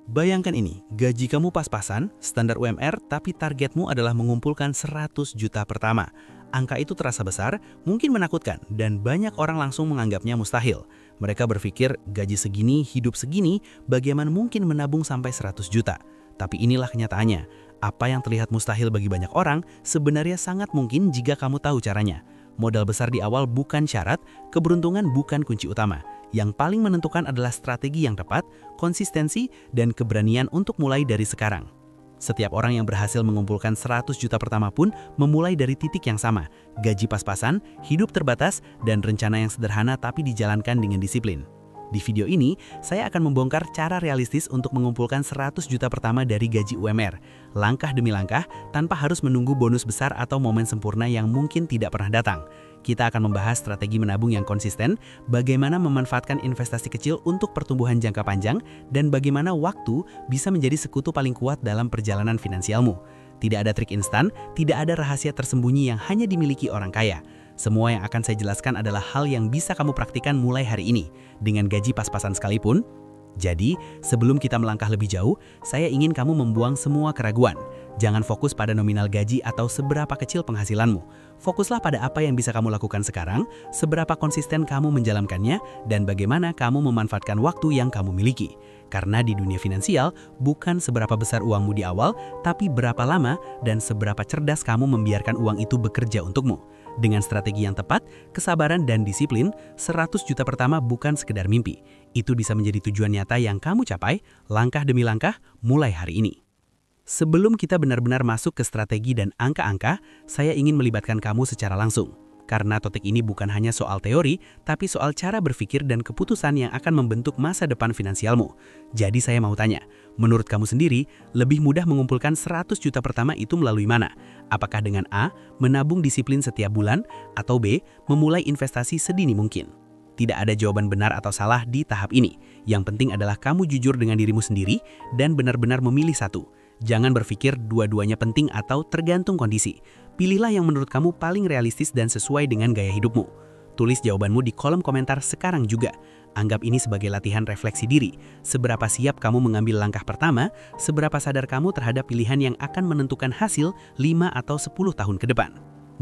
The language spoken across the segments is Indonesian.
Bayangkan ini, gaji kamu pas-pasan, standar UMR, tapi targetmu adalah mengumpulkan 100 juta pertama. Angka itu terasa besar, mungkin menakutkan, dan banyak orang langsung menganggapnya mustahil. Mereka berpikir, gaji segini, hidup segini, bagaimana mungkin menabung sampai 100 juta? Tapi inilah kenyataannya. Apa yang terlihat mustahil bagi banyak orang, sebenarnya sangat mungkin jika kamu tahu caranya. Modal besar di awal bukan syarat, keberuntungan bukan kunci utama. Yang paling menentukan adalah strategi yang tepat, konsistensi, dan keberanian untuk mulai dari sekarang. Setiap orang yang berhasil mengumpulkan 100 juta pertama pun memulai dari titik yang sama, gaji pas-pasan, hidup terbatas, dan rencana yang sederhana tapi dijalankan dengan disiplin. Di video ini, saya akan membongkar cara realistis untuk mengumpulkan 100 juta pertama dari gaji UMR, langkah demi langkah tanpa harus menunggu bonus besar atau momen sempurna yang mungkin tidak pernah datang. Kita akan membahas strategi menabung yang konsisten, bagaimana memanfaatkan investasi kecil untuk pertumbuhan jangka panjang, dan bagaimana waktu bisa menjadi sekutu paling kuat dalam perjalanan finansialmu. Tidak ada trik instan, tidak ada rahasia tersembunyi yang hanya dimiliki orang kaya. Semua yang akan saya jelaskan adalah hal yang bisa kamu praktikkan mulai hari ini, dengan gaji pas-pasan sekalipun. Jadi, sebelum kita melangkah lebih jauh, saya ingin kamu membuang semua keraguan. Jangan fokus pada nominal gaji atau seberapa kecil penghasilanmu. Fokuslah pada apa yang bisa kamu lakukan sekarang, seberapa konsisten kamu menjalankannya, dan bagaimana kamu memanfaatkan waktu yang kamu miliki. Karena di dunia finansial, bukan seberapa besar uangmu di awal, tapi berapa lama dan seberapa cerdas kamu membiarkan uang itu bekerja untukmu. Dengan strategi yang tepat, kesabaran dan disiplin, 100 juta pertama bukan sekedar mimpi. Itu bisa menjadi tujuan nyata yang kamu capai, langkah demi langkah, mulai hari ini. Sebelum kita benar-benar masuk ke strategi dan angka-angka, saya ingin melibatkan kamu secara langsung. Karena topik ini bukan hanya soal teori, tapi soal cara berpikir dan keputusan yang akan membentuk masa depan finansialmu. Jadi saya mau tanya, menurut kamu sendiri, lebih mudah mengumpulkan 100 juta pertama itu melalui mana? Apakah dengan A, menabung disiplin setiap bulan, atau B, memulai investasi sedini mungkin? Tidak ada jawaban benar atau salah di tahap ini. Yang penting adalah kamu jujur dengan dirimu sendiri dan benar-benar memilih satu. Jangan berpikir dua-duanya penting atau tergantung kondisi. Pilihlah yang menurut kamu paling realistis dan sesuai dengan gaya hidupmu. Tulis jawabanmu di kolom komentar sekarang juga. Anggap ini sebagai latihan refleksi diri. Seberapa siap kamu mengambil langkah pertama, seberapa sadar kamu terhadap pilihan yang akan menentukan hasil 5 atau 10 tahun ke depan.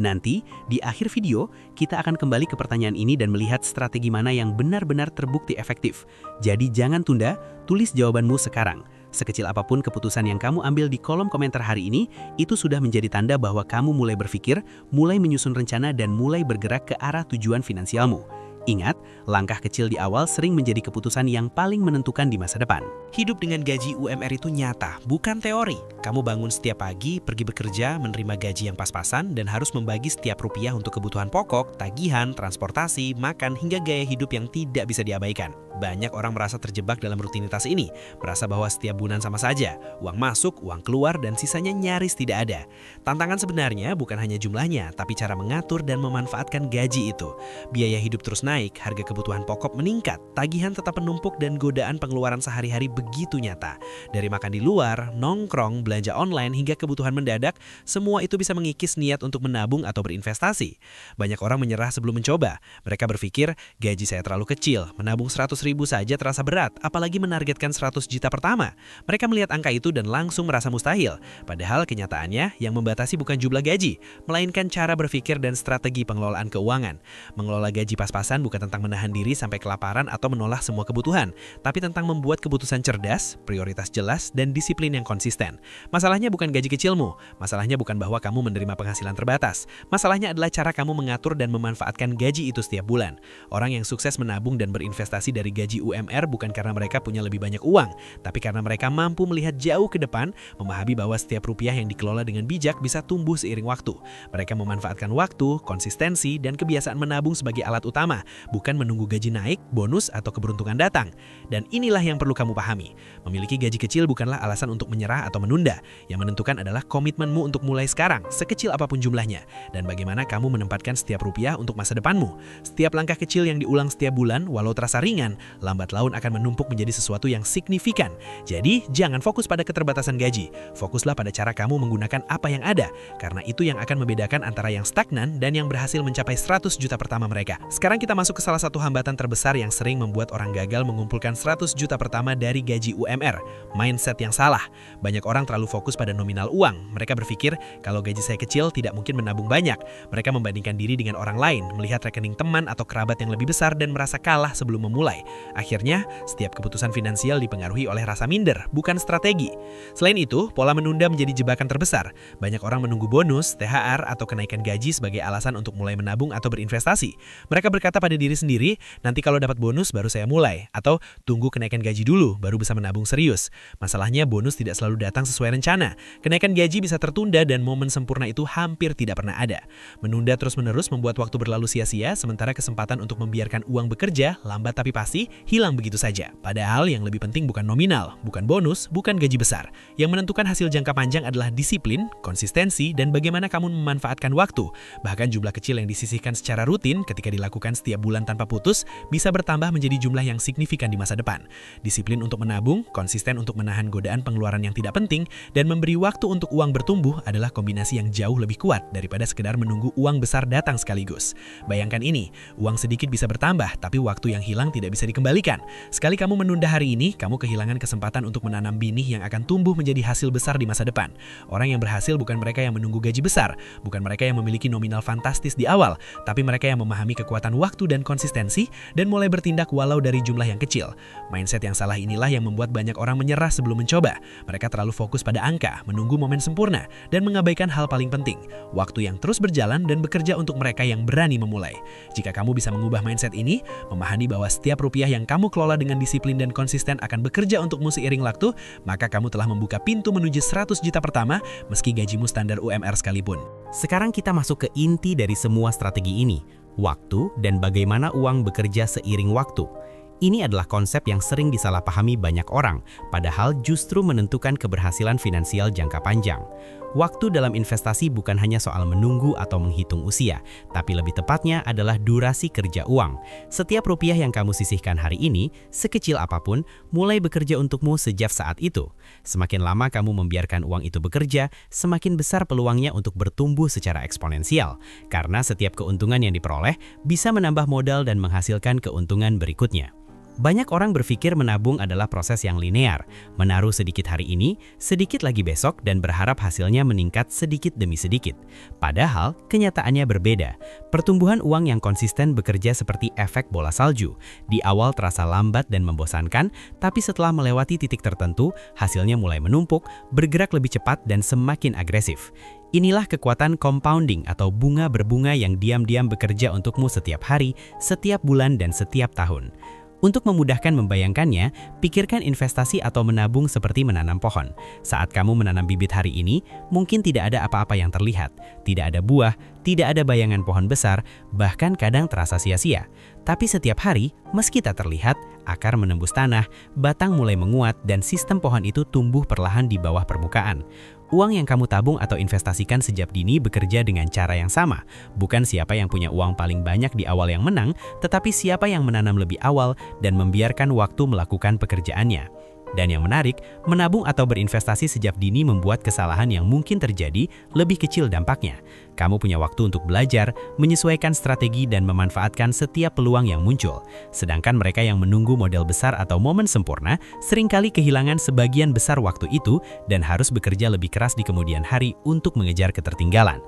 Nanti, di akhir video, kita akan kembali ke pertanyaan ini dan melihat strategi mana yang benar-benar terbukti efektif. Jadi jangan tunda, tulis jawabanmu sekarang. Sekecil apapun keputusan yang kamu ambil di kolom komentar hari ini, itu sudah menjadi tanda bahwa kamu mulai berpikir, mulai menyusun rencana, dan mulai bergerak ke arah tujuan finansialmu. Ingat, langkah kecil di awal sering menjadi keputusan yang paling menentukan di masa depan. Hidup dengan gaji UMR itu nyata, bukan teori. Kamu bangun setiap pagi, pergi bekerja, menerima gaji yang pas-pasan, dan harus membagi setiap rupiah untuk kebutuhan pokok, tagihan, transportasi, makan, hingga gaya hidup yang tidak bisa diabaikan. Banyak orang merasa terjebak dalam rutinitas ini, merasa bahwa setiap bulan sama saja, uang masuk, uang keluar, dan sisanya nyaris tidak ada. Tantangan sebenarnya bukan hanya jumlahnya, tapi cara mengatur dan memanfaatkan gaji itu. Biaya hidup terus naik, harga kebutuhan pokok meningkat, tagihan tetap menumpuk, dan godaan pengeluaran sehari-hari begitu nyata. Dari makan di luar, nongkrong, belanja online, hingga kebutuhan mendadak, semua itu bisa mengikis niat untuk menabung atau berinvestasi. Banyak orang menyerah sebelum mencoba. Mereka berpikir, gaji saya terlalu kecil, menabung 100.000 saja terasa berat, apalagi menargetkan 100 juta pertama. Mereka melihat angka itu dan langsung merasa mustahil. Padahal kenyataannya, yang membatasi bukan jumlah gaji, melainkan cara berpikir dan strategi pengelolaan keuangan. Mengelola gaji pas-pasan bukan tentang menahan diri sampai kelaparan atau menolak semua kebutuhan, tapi tentang membuat keputusan cerdas, prioritas jelas, dan disiplin yang konsisten. Masalahnya bukan gaji kecilmu, masalahnya bukan bahwa kamu menerima penghasilan terbatas. Masalahnya adalah cara kamu mengatur dan memanfaatkan gaji itu setiap bulan. Orang yang sukses menabung dan berinvestasi dari gaji UMR bukan karena mereka punya lebih banyak uang, tapi karena mereka mampu melihat jauh ke depan, memahami bahwa setiap rupiah yang dikelola dengan bijak bisa tumbuh seiring waktu. Mereka memanfaatkan waktu, konsistensi, dan kebiasaan menabung sebagai alat utama, bukan menunggu gaji naik, bonus, atau keberuntungan datang. Dan inilah yang perlu kamu pahami. Memiliki gaji kecil bukanlah alasan untuk menyerah atau menunda. menunda. Yang menentukan adalah komitmenmu untuk mulai sekarang, sekecil apapun jumlahnya, dan bagaimana kamu menempatkan setiap rupiah untuk masa depanmu. Setiap langkah kecil yang diulang setiap bulan, walau terasa ringan, lambat laun akan menumpuk menjadi sesuatu yang signifikan. Jadi, jangan fokus pada keterbatasan gaji. Fokuslah pada cara kamu menggunakan apa yang ada, karena itu yang akan membedakan antara yang stagnan dan yang berhasil mencapai 100 juta pertama mereka. Sekarang kita masuk ke salah satu hambatan terbesar yang sering membuat orang gagal mengumpulkan 100 juta pertama dari gaji UMR. Mindset yang salah. Banyak orang terlalu fokus pada nominal uang. Mereka berpikir, kalau gaji saya kecil tidak mungkin menabung banyak. Mereka membandingkan diri dengan orang lain, melihat rekening teman atau kerabat yang lebih besar dan merasa kalah sebelum memulai. Akhirnya, setiap keputusan finansial dipengaruhi oleh rasa minder, bukan strategi. Selain itu, pola menunda menjadi jebakan terbesar. Banyak orang menunggu bonus, THR, atau kenaikan gaji sebagai alasan untuk mulai menabung atau berinvestasi. Mereka berkata pada diri sendiri, nanti kalau dapat bonus baru saya mulai, atau tunggu kenaikan gaji dulu, baru bisa menabung serius. Masalahnya bonus tidak selalu datang sesuai rencana. Kenaikan gaji bisa tertunda dan momen sempurna itu hampir tidak pernah ada. Menunda terus-menerus membuat waktu berlalu sia-sia, sementara kesempatan untuk membiarkan uang bekerja, lambat tapi pasti, hilang begitu saja. Padahal yang lebih penting bukan nominal, bukan bonus, bukan gaji besar. Yang menentukan hasil jangka panjang adalah disiplin, konsistensi, dan bagaimana kamu memanfaatkan waktu. Bahkan jumlah kecil yang disisihkan secara rutin ketika dilakukan setiap bulan tanpa putus, bisa bertambah menjadi jumlah yang signifikan di masa depan. Disiplin untuk menabung, konsisten untuk menahan godaan pengeluaran yang tidak penting, dan memberi waktu untuk uang bertumbuh adalah kombinasi yang jauh lebih kuat daripada sekedar menunggu uang besar datang sekaligus. Bayangkan ini, uang sedikit bisa bertambah, tapi waktu yang hilang tidak bisa dikembalikan. Sekali kamu menunda hari ini, kamu kehilangan kesempatan untuk menanam benih yang akan tumbuh menjadi hasil besar di masa depan. Orang yang berhasil bukan mereka yang menunggu gaji besar, bukan mereka yang memiliki nominal fantastis di awal, tapi mereka yang memahami kekuatan waktu dan konsistensi, dan mulai bertindak walau dari jumlah yang kecil. Mindset yang salah inilah yang membuat banyak orang menyerah sebelum mencoba. Mereka terlalu fokus pada angka, menunggu momen sempurna, dan mengabaikan hal paling penting, waktu yang terus berjalan dan bekerja untuk mereka yang berani memulai. Jika kamu bisa mengubah mindset ini, memahami bahwa setiap rupiah yang kamu kelola dengan disiplin dan konsisten akan bekerja untukmu seiring waktu, maka kamu telah membuka pintu menuju 100 juta pertama, meski gajimu standar UMR sekalipun. Sekarang kita masuk ke inti dari semua strategi ini, waktu dan bagaimana uang bekerja seiring waktu. Ini adalah konsep yang sering disalahpahami banyak orang, padahal justru menentukan keberhasilan finansial jangka panjang. Waktu dalam investasi bukan hanya soal menunggu atau menghitung usia, tapi lebih tepatnya adalah durasi kerja uang. Setiap rupiah yang kamu sisihkan hari ini, sekecil apapun, mulai bekerja untukmu sejak saat itu. Semakin lama kamu membiarkan uang itu bekerja, semakin besar peluangnya untuk bertumbuh secara eksponensial. Karena setiap keuntungan yang diperoleh bisa menambah modal dan menghasilkan keuntungan berikutnya. Banyak orang berpikir menabung adalah proses yang linear, menaruh sedikit hari ini, sedikit lagi besok, dan berharap hasilnya meningkat sedikit demi sedikit. Padahal, kenyataannya berbeda. Pertumbuhan uang yang konsisten bekerja seperti efek bola salju. Di awal terasa lambat dan membosankan, tapi setelah melewati titik tertentu, hasilnya mulai menumpuk, bergerak lebih cepat, dan semakin agresif. Inilah kekuatan compounding atau bunga berbunga yang diam-diam bekerja untukmu setiap hari, setiap bulan, dan setiap tahun. Untuk memudahkan membayangkannya, pikirkan investasi atau menabung seperti menanam pohon. Saat kamu menanam bibit hari ini, mungkin tidak ada apa-apa yang terlihat. Tidak ada buah, tidak ada bayangan pohon besar, bahkan kadang terasa sia-sia. Tapi setiap hari, meski tak terlihat, akar menembus tanah, batang mulai menguat, dan sistem pohon itu tumbuh perlahan di bawah permukaan. Uang yang kamu tabung atau investasikan sejak dini bekerja dengan cara yang sama. Bukan siapa yang punya uang paling banyak di awal yang menang, tetapi siapa yang menanam lebih awal dan membiarkan waktu melakukan pekerjaannya. Dan yang menarik, menabung atau berinvestasi sejak dini membuat kesalahan yang mungkin terjadi lebih kecil dampaknya. Kamu punya waktu untuk belajar, menyesuaikan strategi, dan memanfaatkan setiap peluang yang muncul. Sedangkan mereka yang menunggu model besar atau momen sempurna seringkali kehilangan sebagian besar waktu itu dan harus bekerja lebih keras di kemudian hari untuk mengejar ketertinggalan.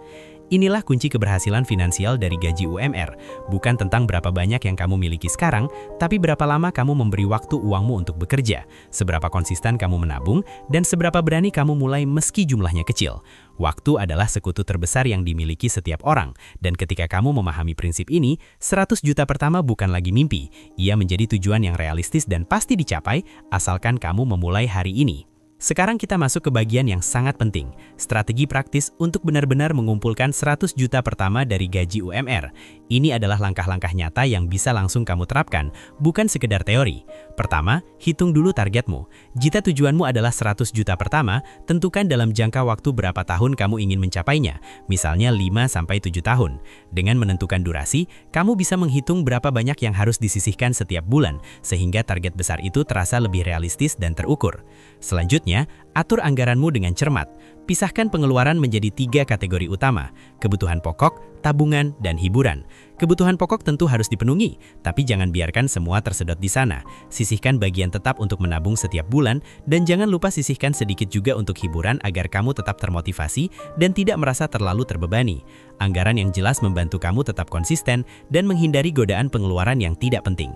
Inilah kunci keberhasilan finansial dari gaji UMR. Bukan tentang berapa banyak yang kamu miliki sekarang, tapi berapa lama kamu memberi waktu uangmu untuk bekerja, seberapa konsisten kamu menabung, dan seberapa berani kamu mulai meski jumlahnya kecil. Waktu adalah sekutu terbesar yang dimiliki setiap orang, dan ketika kamu memahami prinsip ini, 100 juta pertama bukan lagi mimpi. Ia menjadi tujuan yang realistis dan pasti dicapai, asalkan kamu memulai hari ini. Sekarang kita masuk ke bagian yang sangat penting, strategi praktis untuk benar-benar mengumpulkan 100 juta pertama dari gaji UMR. Ini adalah langkah-langkah nyata yang bisa langsung kamu terapkan, bukan sekedar teori. Pertama, hitung dulu targetmu. Jika tujuanmu adalah 100 juta pertama, tentukan dalam jangka waktu berapa tahun kamu ingin mencapainya, misalnya 5-7 tahun. Dengan menentukan durasi, kamu bisa menghitung berapa banyak yang harus disisihkan setiap bulan, sehingga target besar itu terasa lebih realistis dan terukur. Selanjutnya, atur anggaranmu dengan cermat. Pisahkan pengeluaran menjadi 3 kategori utama, kebutuhan pokok, tabungan, dan hiburan. Kebutuhan pokok tentu harus dipenuhi, tapi jangan biarkan semua tersedot di sana. Sisihkan bagian tetap untuk menabung setiap bulan, dan jangan lupa sisihkan sedikit juga untuk hiburan agar kamu tetap termotivasi dan tidak merasa terlalu terbebani. Anggaran yang jelas membantu kamu tetap konsisten dan menghindari godaan pengeluaran yang tidak penting.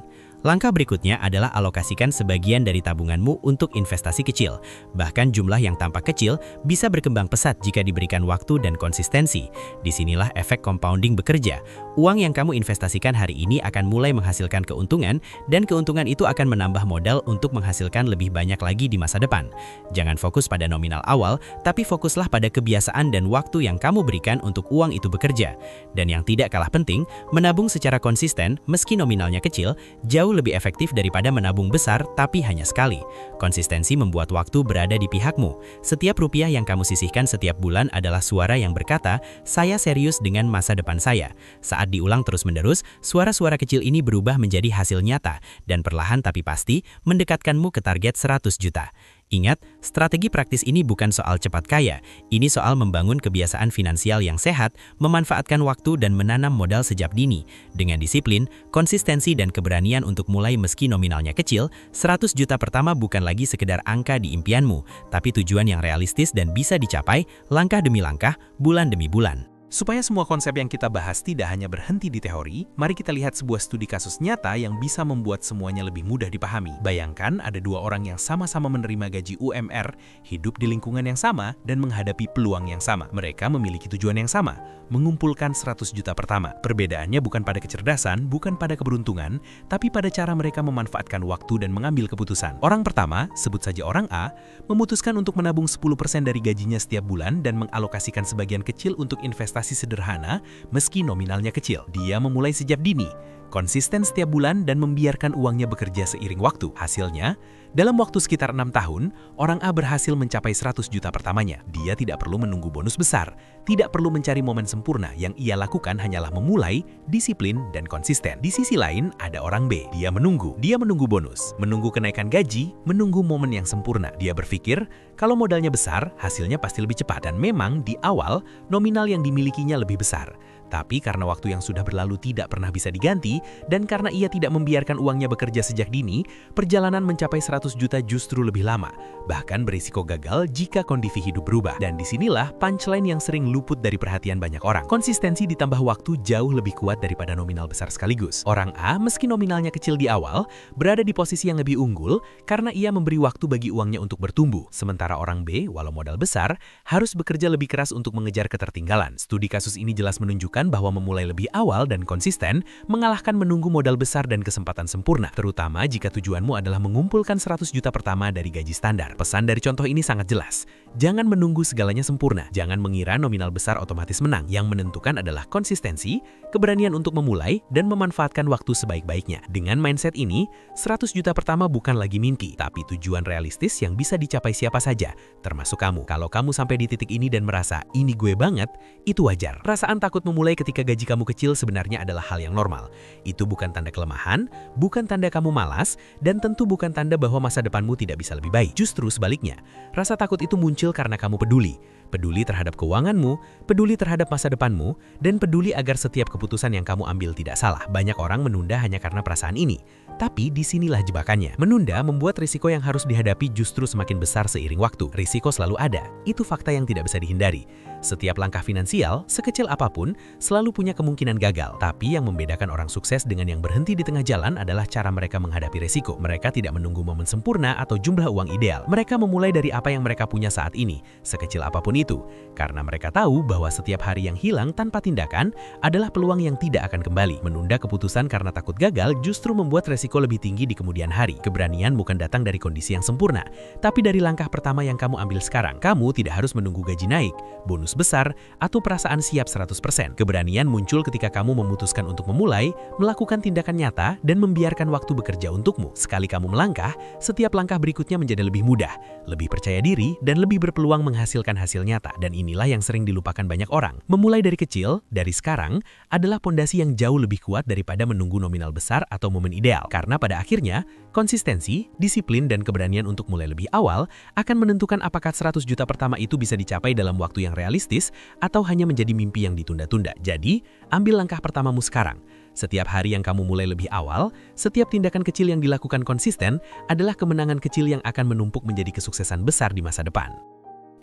Langkah berikutnya adalah alokasikan sebagian dari tabunganmu untuk investasi kecil. Bahkan jumlah yang tampak kecil bisa berkembang pesat jika diberikan waktu dan konsistensi. Disinilah efek compounding bekerja. Uang yang kamu investasikan hari ini akan mulai menghasilkan keuntungan, dan keuntungan itu akan menambah modal untuk menghasilkan lebih banyak lagi di masa depan. Jangan fokus pada nominal awal, tapi fokuslah pada kebiasaan dan waktu yang kamu berikan untuk uang itu bekerja. Dan yang tidak kalah penting, menabung secara konsisten meski nominalnya kecil, jauh lebih efektif daripada menabung besar tapi hanya sekali. Konsistensi membuat waktu berada di pihakmu. Setiap rupiah yang kamu sisihkan setiap bulan adalah suara yang berkata, "Saya serius dengan masa depan saya." Saat diulang terus-menerus, suara-suara kecil ini berubah menjadi hasil nyata dan perlahan tapi pasti mendekatkanmu ke target 100 juta. Ingat, strategi praktis ini bukan soal cepat kaya. Ini soal membangun kebiasaan finansial yang sehat, memanfaatkan waktu dan menanam modal sejak dini. Dengan disiplin, konsistensi dan keberanian untuk mulai meski nominalnya kecil, 100 juta pertama bukan lagi sekedar angka di impianmu, tapi tujuan yang realistis dan bisa dicapai langkah demi langkah, bulan demi bulan. Supaya semua konsep yang kita bahas tidak hanya berhenti di teori, mari kita lihat sebuah studi kasus nyata yang bisa membuat semuanya lebih mudah dipahami. Bayangkan ada 2 orang yang sama-sama menerima gaji UMR, hidup di lingkungan yang sama, dan menghadapi peluang yang sama. Mereka memiliki tujuan yang sama, mengumpulkan 100 juta pertama. Perbedaannya bukan pada kecerdasan, bukan pada keberuntungan, tapi pada cara mereka memanfaatkan waktu dan mengambil keputusan. Orang pertama, sebut saja orang A, memutuskan untuk menabung 10% dari gajinya setiap bulan dan mengalokasikan sebagian kecil untuk investasi sederhana meski nominalnya kecil. Dia memulai sejak dini, konsisten setiap bulan dan membiarkan uangnya bekerja seiring waktu. Hasilnya, dalam waktu sekitar 6 tahun, orang A berhasil mencapai 100 juta pertamanya. Dia tidak perlu menunggu bonus besar, tidak perlu mencari momen sempurna. Yang ia lakukan hanyalah memulai, disiplin, dan konsisten. Di sisi lain, ada orang B. Dia menunggu bonus, menunggu kenaikan gaji, menunggu momen yang sempurna. Dia berpikir, kalau modalnya besar, hasilnya pasti lebih cepat. Dan memang di awal, nominal yang dimilikinya lebih besar. Tapi karena waktu yang sudah berlalu tidak pernah bisa diganti, dan karena ia tidak membiarkan uangnya bekerja sejak dini, perjalanan mencapai 100 juta justru lebih lama, bahkan berisiko gagal jika kondisi hidup berubah. Dan disinilah punchline yang sering luput dari perhatian banyak orang. Konsistensi ditambah waktu jauh lebih kuat daripada nominal besar sekaligus. Orang A, meski nominalnya kecil di awal, berada di posisi yang lebih unggul karena ia memberi waktu bagi uangnya untuk bertumbuh. Sementara orang B, walau modal besar, harus bekerja lebih keras untuk mengejar ketertinggalan. Studi kasus ini jelas menunjukkan bahwa memulai lebih awal dan konsisten mengalahkan menunggu modal besar dan kesempatan sempurna, terutama jika tujuanmu adalah mengumpulkan 100 juta pertama dari gaji standar. Pesan dari contoh ini sangat jelas. Jangan menunggu segalanya sempurna. Jangan mengira nominal besar otomatis menang. Yang menentukan adalah konsistensi, keberanian untuk memulai, dan memanfaatkan waktu sebaik-baiknya. Dengan mindset ini, 100 juta pertama bukan lagi mimpi, tapi tujuan realistis yang bisa dicapai siapa saja, termasuk kamu. Kalau kamu sampai di titik ini dan merasa, ini gue banget, itu wajar. Perasaan takut memulai ketika gaji kamu kecil sebenarnya adalah hal yang normal. Itu bukan tanda kelemahan, bukan tanda kamu malas, dan tentu bukan tanda bahwa masa depanmu tidak bisa lebih baik. Justru sebaliknya, rasa takut itu muncul karena kamu peduli. Peduli terhadap keuanganmu, peduli terhadap masa depanmu, dan peduli agar setiap keputusan yang kamu ambil tidak salah. Banyak orang menunda hanya karena perasaan ini. Tapi disinilah jebakannya. Menunda membuat risiko yang harus dihadapi justru semakin besar seiring waktu. Risiko selalu ada. Itu fakta yang tidak bisa dihindari. Setiap langkah finansial, sekecil apapun, selalu punya kemungkinan gagal. Tapi yang membedakan orang sukses dengan yang berhenti di tengah jalan adalah cara mereka menghadapi resiko. Mereka tidak menunggu momen sempurna atau jumlah uang ideal. Mereka memulai dari apa yang mereka punya saat ini, sekecil apapun itu. Karena mereka tahu bahwa setiap hari yang hilang tanpa tindakan adalah peluang yang tidak akan kembali. Menunda keputusan karena takut gagal justru membuat resiko lebih tinggi di kemudian hari. Keberanian bukan datang dari kondisi yang sempurna, tapi dari langkah pertama yang kamu ambil sekarang. Kamu tidak harus menunggu gaji naik, bonus besar, atau perasaan siap 100%. Keberanian muncul ketika kamu memutuskan untuk memulai, melakukan tindakan nyata, dan membiarkan waktu bekerja untukmu. Sekali kamu melangkah, setiap langkah berikutnya menjadi lebih mudah, lebih percaya diri, dan lebih berpeluang menghasilkan hasil nyata. Dan inilah yang sering dilupakan banyak orang. Memulai dari kecil, dari sekarang, adalah pondasi yang jauh lebih kuat daripada menunggu nominal besar atau momen ideal. Karena pada akhirnya, konsistensi, disiplin, dan keberanian untuk mulai lebih awal akan menentukan apakah 100 juta pertama itu bisa dicapai dalam waktu yang realistis atau hanya menjadi mimpi yang ditunda-tunda. Jadi, ambil langkah pertamamu sekarang. Setiap hari yang kamu mulai lebih awal, setiap tindakan kecil yang dilakukan konsisten adalah kemenangan kecil yang akan menumpuk menjadi kesuksesan besar di masa depan.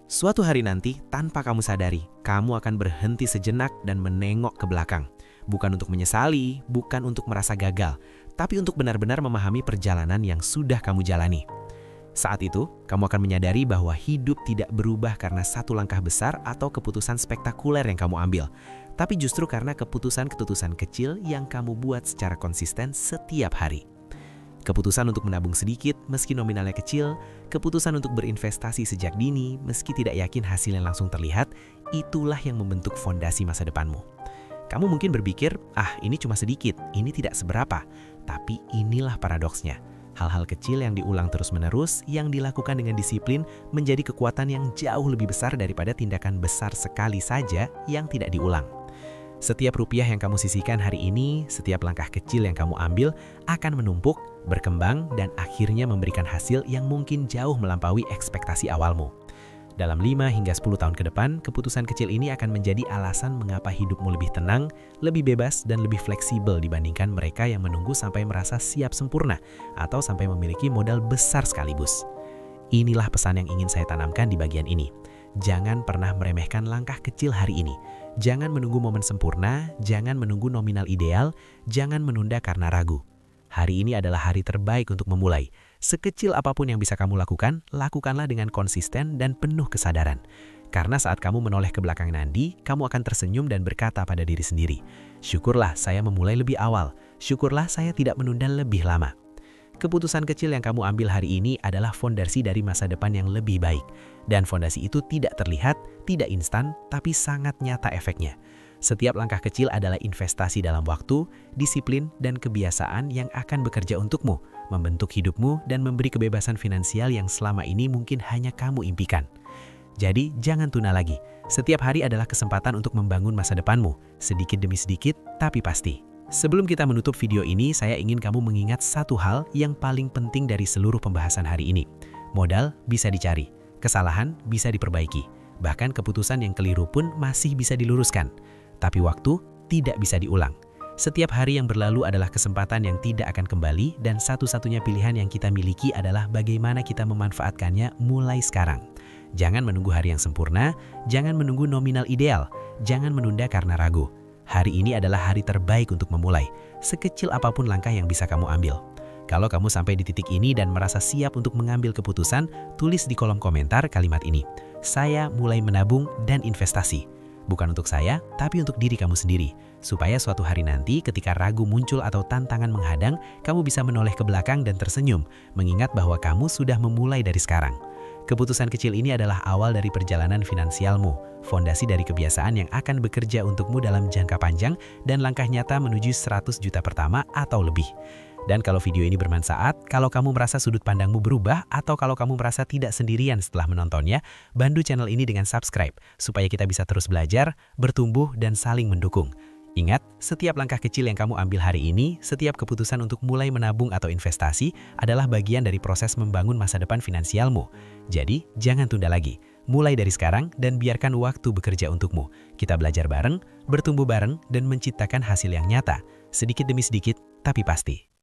Suatu hari nanti, tanpa kamu sadari, kamu akan berhenti sejenak dan menengok ke belakang. Bukan untuk menyesali, bukan untuk merasa gagal, tapi untuk benar-benar memahami perjalanan yang sudah kamu jalani. Saat itu, kamu akan menyadari bahwa hidup tidak berubah karena satu langkah besar atau keputusan spektakuler yang kamu ambil, tapi justru karena keputusan-keputusan kecil yang kamu buat secara konsisten setiap hari. Keputusan untuk menabung sedikit meski nominalnya kecil, keputusan untuk berinvestasi sejak dini meski tidak yakin hasilnya langsung terlihat, itulah yang membentuk fondasi masa depanmu. Kamu mungkin berpikir, ini cuma sedikit, ini tidak seberapa, tapi inilah paradoksnya. Hal-hal kecil yang diulang terus-menerus, yang dilakukan dengan disiplin, menjadi kekuatan yang jauh lebih besar daripada tindakan besar sekali saja yang tidak diulang. Setiap rupiah yang kamu sisihkan hari ini, setiap langkah kecil yang kamu ambil, akan menumpuk, berkembang, dan akhirnya memberikan hasil yang mungkin jauh melampaui ekspektasi awalmu. Dalam 5 hingga 10 tahun ke depan, keputusan kecil ini akan menjadi alasan mengapa hidupmu lebih tenang, lebih bebas, dan lebih fleksibel dibandingkan mereka yang menunggu sampai merasa siap sempurna atau sampai memiliki modal besar sekaligus. Inilah pesan yang ingin saya tanamkan di bagian ini. Jangan pernah meremehkan langkah kecil hari ini. Jangan menunggu momen sempurna, jangan menunggu nominal ideal, jangan menunda karena ragu. Hari ini adalah hari terbaik untuk memulai. Sekecil apapun yang bisa kamu lakukan, lakukanlah dengan konsisten dan penuh kesadaran. Karena saat kamu menoleh ke belakang nanti, kamu akan tersenyum dan berkata pada diri sendiri, "Syukurlah saya memulai lebih awal. Syukurlah saya tidak menunda lebih lama." Keputusan kecil yang kamu ambil hari ini adalah fondasi dari masa depan yang lebih baik. Dan fondasi itu tidak terlihat, tidak instan, tapi sangat nyata efeknya. Setiap langkah kecil adalah investasi dalam waktu, disiplin, dan kebiasaan yang akan bekerja untukmu, membentuk hidupmu, dan memberi kebebasan finansial yang selama ini mungkin hanya kamu impikan. Jadi, jangan tunda lagi. Setiap hari adalah kesempatan untuk membangun masa depanmu, sedikit demi sedikit, tapi pasti. Sebelum kita menutup video ini, saya ingin kamu mengingat satu hal yang paling penting dari seluruh pembahasan hari ini. Modal bisa dicari, kesalahan bisa diperbaiki, bahkan keputusan yang keliru pun masih bisa diluruskan. Tapi waktu tidak bisa diulang. Setiap hari yang berlalu adalah kesempatan yang tidak akan kembali dan satu-satunya pilihan yang kita miliki adalah bagaimana kita memanfaatkannya mulai sekarang. Jangan menunggu hari yang sempurna, jangan menunggu nominal ideal, jangan menunda karena ragu. Hari ini adalah hari terbaik untuk memulai, sekecil apapun langkah yang bisa kamu ambil. Kalau kamu sampai di titik ini dan merasa siap untuk mengambil keputusan, tulis di kolom komentar kalimat ini. Saya mulai menabung dan investasi. Bukan untuk saya, tapi untuk diri kamu sendiri. Supaya suatu hari nanti ketika ragu muncul atau tantangan menghadang, kamu bisa menoleh ke belakang dan tersenyum, mengingat bahwa kamu sudah memulai dari sekarang. Keputusan kecil ini adalah awal dari perjalanan finansialmu, fondasi dari kebiasaan yang akan bekerja untukmu dalam jangka panjang, dan langkah nyata menuju 100 juta pertama atau lebih. Dan kalau video ini bermanfaat, kalau kamu merasa sudut pandangmu berubah, atau kalau kamu merasa tidak sendirian setelah menontonnya, bantu channel ini dengan subscribe, supaya kita bisa terus belajar, bertumbuh, dan saling mendukung. Ingat, setiap langkah kecil yang kamu ambil hari ini, setiap keputusan untuk mulai menabung atau investasi, adalah bagian dari proses membangun masa depan finansialmu. Jadi, jangan tunda lagi. Mulai dari sekarang dan biarkan waktu bekerja untukmu. Kita belajar bareng, bertumbuh bareng, dan menciptakan hasil yang nyata. Sedikit demi sedikit, tapi pasti.